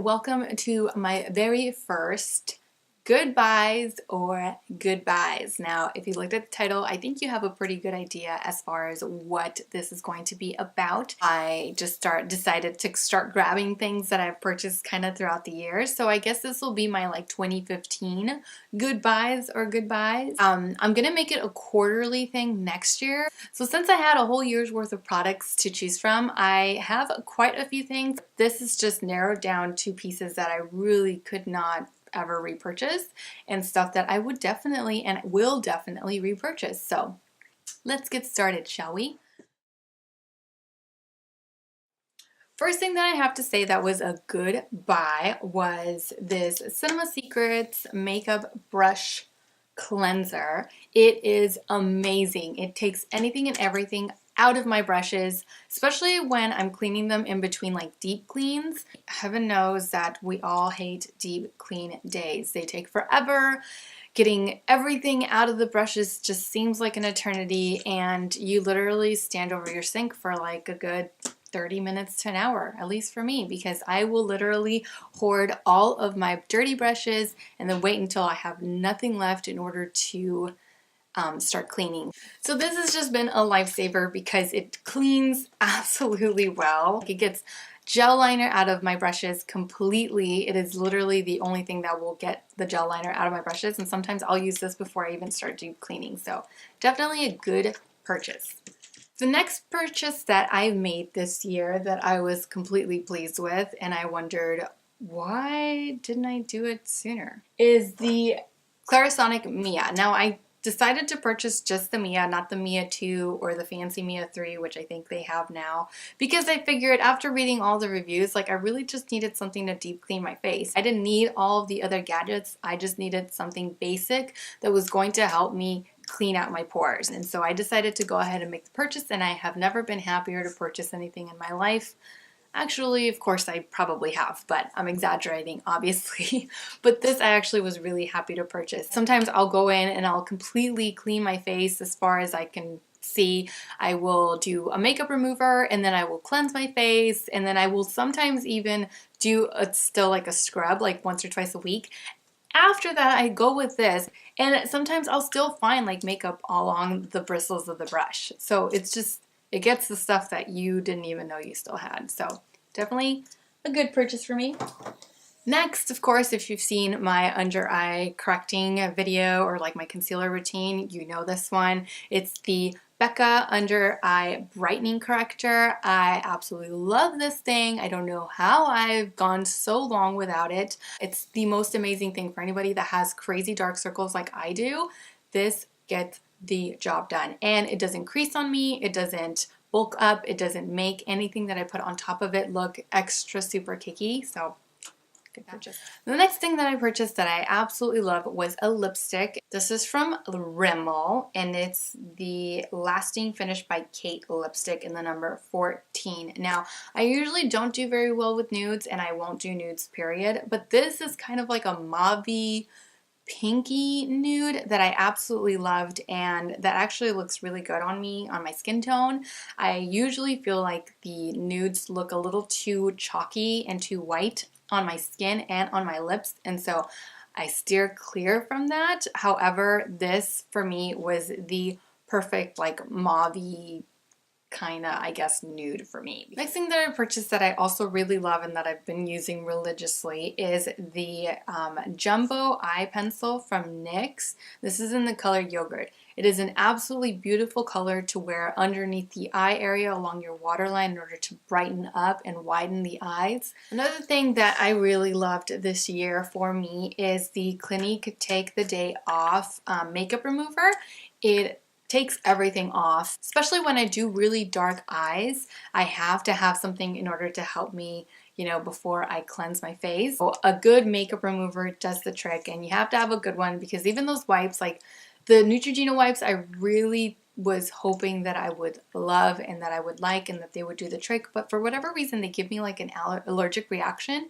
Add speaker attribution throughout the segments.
Speaker 1: welcome to my very first goodbyes or goodbyes. Now, if you looked at the title, I think you have a pretty good idea as far as what this is going to be about. I just decided to start grabbing things that I've purchased kind of throughout the years. So I guess this will be my 2015 goodbyes or goodbyes. I'm gonna make it a quarterly thing next year. So since I had a whole year's worth of products to choose from, I have quite a few things. This is just narrowed down to pieces that I really could not ever repurchase and stuff that I would definitely and will definitely repurchase. So let's get started, shall we? First thing that I have to say that was a good buy was this Cinema Secrets makeup brush cleanser. It is amazing. It takes anything and everything out of my brushes, especially when I'm cleaning them in between deep cleans. Heaven knows that we all hate deep clean days. They take forever. Getting everything out of the brushes just seems like an eternity, and you literally stand over your sink for a good 30 minutes to an hour, at least for me, because I will literally hoard all of my dirty brushes and then wait until I have nothing left in order to start cleaning. So this has just been a lifesaver because it cleans absolutely well. It gets gel liner out of my brushes completely. It is literally the only thing that will get the gel liner out of my brushes, and sometimes I'll use this before I even start deep cleaning. So definitely a good purchase. The next purchase that I made this year that I was completely pleased with, and I wondered, why didn't I do it sooner, is the Clarisonic Mia. Now, I decided to purchase just the Mia, not the Mia 2 or the fancy Mia 3, which I think they have now, because I figured after reading all the reviews, I really just needed something to deep clean my face. I didn't need all of the other gadgets. I just needed something basic that was going to help me clean out my pores. And so I decided to go ahead and make the purchase, and I have never been happier to purchase anything in my life. Actually, of course, I probably have, but I'm exaggerating, obviously. But this I actually was really happy to purchase. Sometimes I'll go in and I'll completely clean my face as far as I can see. I will do a makeup remover, and then I will cleanse my face, and then I will sometimes even do still a scrub once or twice a week. After that, I go with this, and sometimes I'll still find makeup along the bristles of the brush. So it gets the stuff that you didn't even know you still had. So definitely a good purchase for me. Next, of course, if you've seen my under eye correcting video or my concealer routine, you know this one. It's the Becca Under Eye Brightening Corrector. I absolutely love this thing. I don't know how I've gone so long without it. It's the most amazing thing for anybody that has crazy dark circles like I do. This gets the job done, and it doesn't crease on me. It doesn't bulk up. It doesn't make anything that I put on top of it look extra super cakey. So good purchase. The next thing that I purchased that I absolutely love was a lipstick. This is from Rimmel, and it's the Lasting Finish by Kate lipstick in the number 14. Now, I usually don't do very well with nudes, and I won't do nudes, period, but this is kind of like a mauve-y, pinky nude that I absolutely loved, and that actually looks really good on me, on my skin tone. I usually feel like the nudes look a little too chalky and too white on my skin and on my lips, and so I steer clear from that. However, this for me was the perfect mauve-y kind of, I guess, nude for me. Next thing that I purchased that I also really love and that I've been using religiously is the Jumbo Eye Pencil from NYX. This is in the color Yogurt. It is an absolutely beautiful color to wear underneath the eye area along your waterline in order to brighten up and widen the eyes. Another thing that I really loved this year for me is the Clinique Take the Day Off makeup remover. It takes everything off, especially when I do really dark eyes. I have to have something in order to help me, before I cleanse my face. So a good makeup remover does the trick, and you have to have a good one, because even those wipes, the Neutrogena wipes, I really was hoping that I would love and that I would like and that they would do the trick, but for whatever reason they give me an allergic reaction.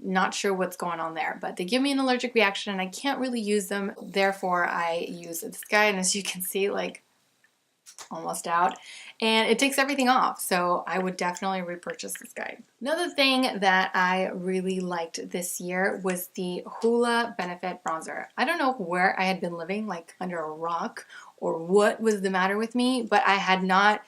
Speaker 1: Not sure what's going on there, but they give me an allergic reaction and I can't really use them. Therefore, I use this guy, and as you can see, almost out, and it takes everything off, so I would definitely repurchase this guy. Another thing that I really liked this year was the Hoola Benefit Bronzer. I don't know where I had been living, like under a rock, or what was the matter with me, but I had not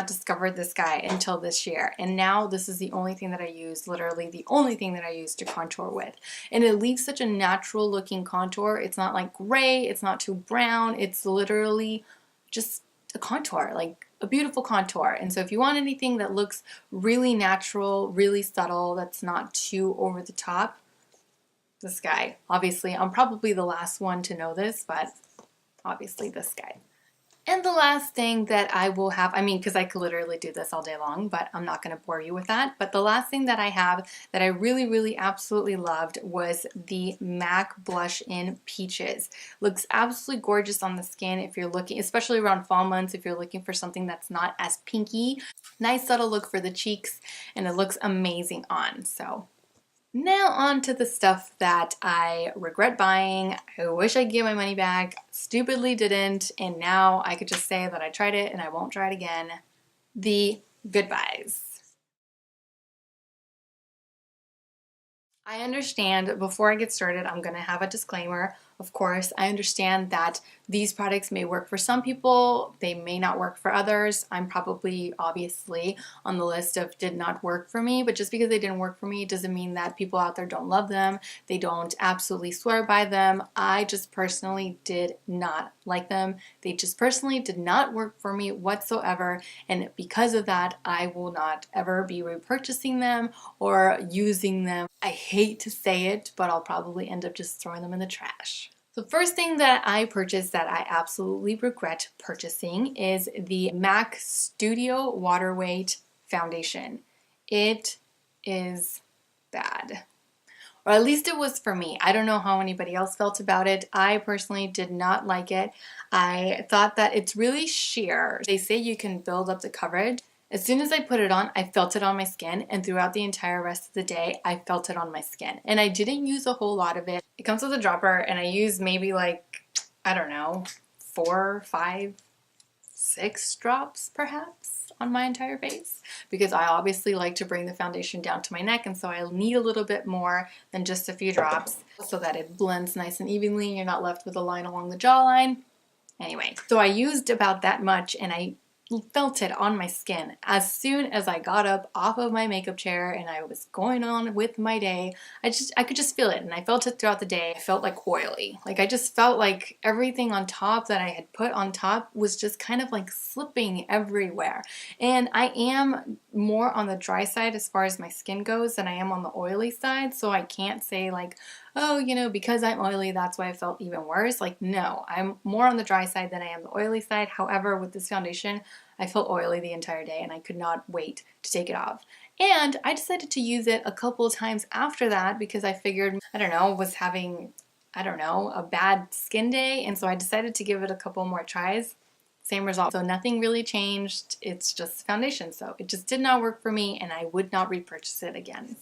Speaker 1: discovered this guy until this year, and now this is the only thing that I use, literally the only thing that I use to contour with, and it leaves such a natural looking contour. It's not like gray, it's not too brown, it's literally just a contour, like a beautiful contour. And so if you want anything that looks really natural, really subtle, that's not too over the top, this guy. Obviously, I'm probably the last one to know this, but obviously this guy. And the last thing that I will have, I mean, because I could literally do this all day long, but I'm not going to bore you with that. But the last thing that I have that I really, really absolutely loved was the MAC Blush in Peaches. Looks absolutely gorgeous on the skin if you're looking, especially around fall months, if you're looking for something that's not as pinky. Nice subtle look for the cheeks, and it looks amazing on. So now on to the stuff that I regret buying. I wish I'd give my money back, stupidly didn't, and now I could just say that I tried it and I won't try it again. The goodbyes. I understand, before I get started, I'm going to have a disclaimer. Of course, I understand that these products may work for some people, they may not work for others. I'm probably, obviously, on the list of did not work for me, but just because they didn't work for me doesn't mean that people out there don't love them, they don't absolutely swear by them. I just personally did not like them. They just personally did not work for me whatsoever, and because of that, I will not ever be repurchasing them or using them. I hate to say it, but I'll probably end up just throwing them in the trash. The first thing that I purchased that I absolutely regret purchasing is the MAC Studio Water Weight Foundation. It is bad. Or at least it was for me. I don't know how anybody else felt about it. I personally did not like it. I thought that it's really sheer. They say you can build up the coverage. As soon as I put it on, I felt it on my skin, and throughout the entire rest of the day, I felt it on my skin. And I didn't use a whole lot of it. It comes with a dropper, and I used maybe like, I don't know, 4, 5, 6 drops perhaps on my entire face, because I obviously like to bring the foundation down to my neck, and so I need a little bit more than just a few drops so that it blends nice and evenly and you're not left with a line along the jawline. Anyway, so I used about that much, and I felt it on my skin. As soon as I got up off of my makeup chair and I was going on with my day, I could just feel it, and I felt it throughout the day. I felt like oily. Like I just felt like everything on top that I had put on top was just kind of like slipping everywhere. And I am more on the dry side as far as my skin goes than I am on the oily side, so I can't say like, oh, you know, because I'm oily, that's why I felt even worse. Like, no, I'm more on the dry side than I am the oily side. However, with this foundation, I felt oily the entire day and I could not wait to take it off. And I decided to use it a couple of times after that because I figured, I don't know, was having, I don't know, a bad skin day. And so I decided to give it a couple more tries. Same result. So nothing really changed. It's just foundation. So it just did not work for me, and I would not repurchase it again.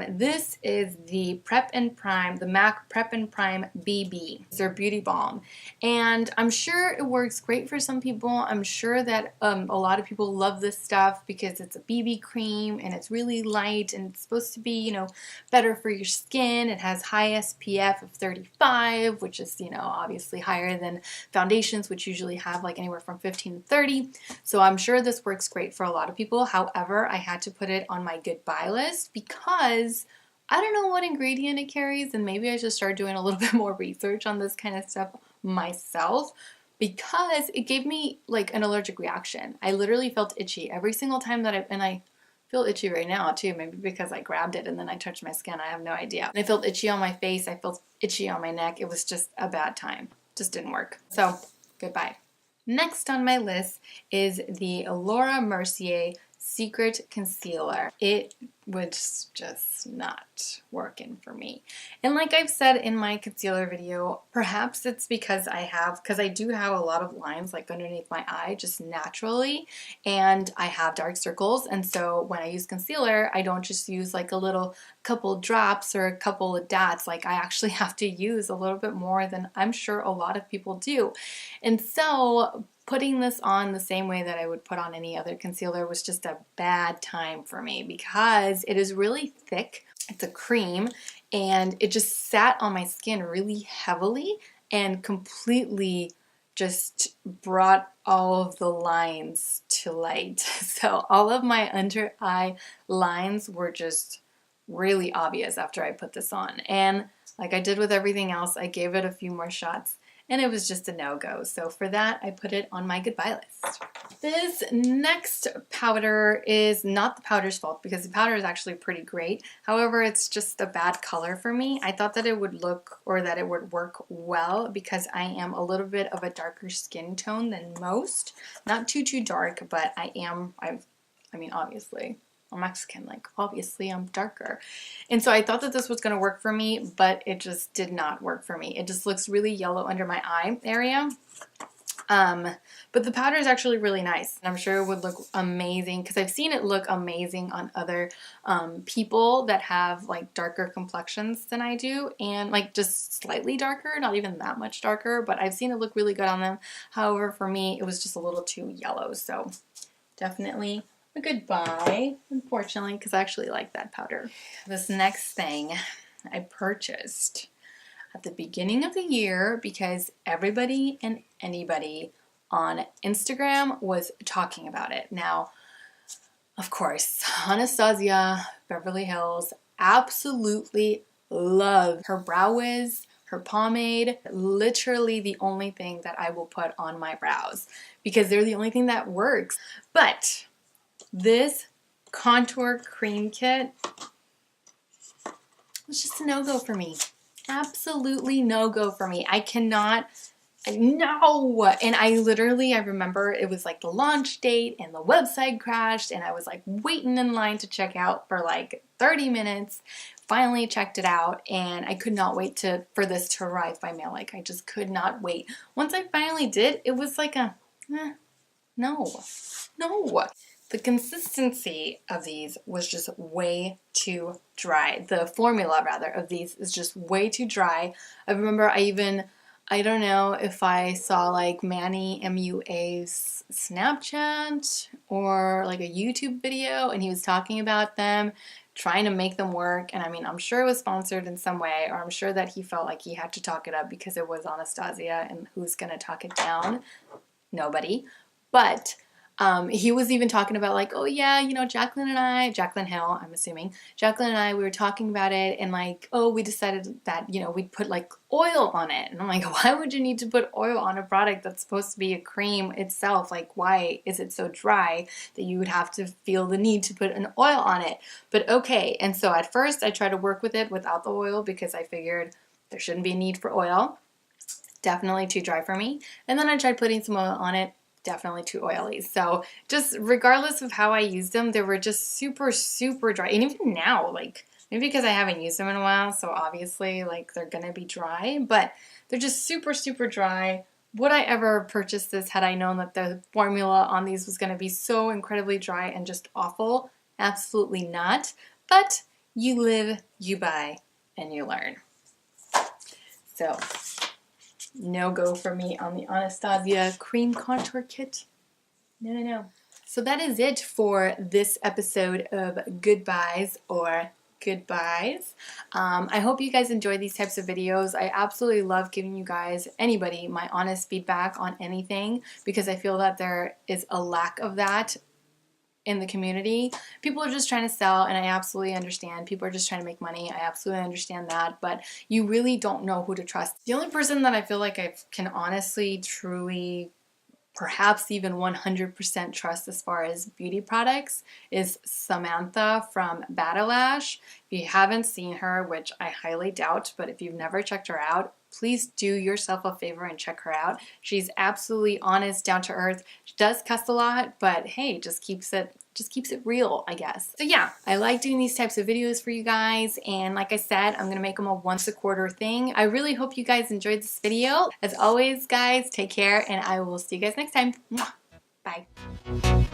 Speaker 1: This is the Prep and Prime, the MAC Prep and Prime BB. It's their beauty balm. And I'm sure it works great for some people. I'm sure that a lot of people love this stuff because it's a BB cream and it's really light and it's supposed to be, you know, better for your skin. It has high SPF of 35, which is, you know, obviously higher than foundations, which usually have like anywhere from 15 to 30. So I'm sure this works great for a lot of people. However, I had to put it on my goodbye list because I don't know what ingredient it carries, and maybe I should start doing a little bit more research on this kind of stuff myself, because it gave me like an allergic reaction. I literally felt itchy every single time that I feel itchy right now too, maybe because I grabbed it and then I touched my skin. I have no idea. I felt itchy on my face. I felt itchy on my neck. It was just a bad time. Just didn't work. So goodbye. Next on my list is the Laura Mercier Secret Concealer. It was just not working for me. And like I've said in my concealer video, perhaps it's because I do have a lot of lines like underneath my eye just naturally, and I have dark circles, and so when I use concealer, I don't just use like a little couple drops or a couple of dots. Like I actually have to use a little bit more than I'm sure a lot of people do. And so putting this on the same way that I would put on any other concealer was just a bad time for me because it is really thick. It's a cream and it just sat on my skin really heavily and completely just brought all of the lines to light. So all of my under eye lines were just really obvious after I put this on. And like I did with everything else, I gave it a few more shots and it was just a no-go. So for that, I put it on my goodbye list. This next powder is not the powder's fault because the powder is actually pretty great. However, it's just a bad color for me. I thought that it would look, or that it would work well because I am a little bit of a darker skin tone than most. Not too dark, but I mean, obviously. I'm Mexican, like obviously I'm darker. And so I thought that this was going to work for me, but it just did not work for me. It just looks really yellow under my eye area. But the powder is actually really nice. I'm sure it would look amazing because I've seen it look amazing on other people that have like darker complexions than I do, and like just slightly darker, not even that much darker, but I've seen it look really good on them. However, for me, it was just a little too yellow. So definitely a goodbye, unfortunately, because I actually like that powder. This next thing I purchased at the beginning of the year because everybody and anybody on Instagram was talking about it. Now, of course, Anastasia Beverly Hills, absolutely love her Brow Wiz, her pomade, literally the only thing that I will put on my brows because they're the only thing that works. But this contour cream kit was just a no-go for me. Absolutely no-go for me. I cannot, no. And I remember it was like the launch date and the website crashed and I was like waiting in line to check out for like 30 minutes. Finally checked it out and I could not wait for this to arrive by mail. Like I just could not wait. Once I finally did, it was like no. The consistency of these was just way too dry. The formula, rather, of these is just way too dry. I remember I don't know if I saw like Manny MUA's Snapchat or like a YouTube video and he was talking about them, trying to make them work. And I mean, I'm sure it was sponsored in some way, or I'm sure that he felt like he had to talk it up because it was Anastasia and who's going to talk it down? Nobody. But he was even talking about like, oh yeah, you know, Jaclyn Hill, I'm assuming, Jaclyn and I, we were talking about it and like, oh, we decided that, you know, we'd put like oil on it. And I'm like, why would you need to put oil on a product that's supposed to be a cream itself? Like, why is it so dry that you would have to feel the need to put an oil on it? But okay. And so at first I tried to work with it without the oil because I figured there shouldn't be a need for oil. Definitely too dry for me. And then I tried putting some oil on it. Definitely too oily. So just regardless of how I used them, they were just super dry. And even now, like maybe because I haven't used them in a while, so obviously like they're gonna be dry, but they're just super dry. Would I ever purchase this had I known that the formula on these was gonna be so incredibly dry and just awful? Absolutely not. But you live, you buy, and you learn. So no go for me on the Anastasia Cream Contour Kit. No. So that is it for this episode of Goodbyes or Goodbyes. I hope you guys enjoy these types of videos. I absolutely love giving you guys, anybody, my honest feedback on anything because I feel that there is a lack of that in the community. People are just trying to sell, and I absolutely understand. People are just trying to make money. I absolutely understand that, but you really don't know who to trust. The only person that I feel like I can honestly, truly, perhaps even 100% trust as far as beauty products is Samantha from Batalash. If you haven't seen her, which I highly doubt, but if you've never checked her out, please do yourself a favor and check her out. She's absolutely honest, down to earth. She does cuss a lot, but hey, just keeps it just keeps it real, I guess. So yeah, I like doing these types of videos for you guys, and like I said, I'm gonna make them a once a quarter thing. I really hope you guys enjoyed this video. As always, guys, take care, and I will see you guys next time. Mwah. Bye.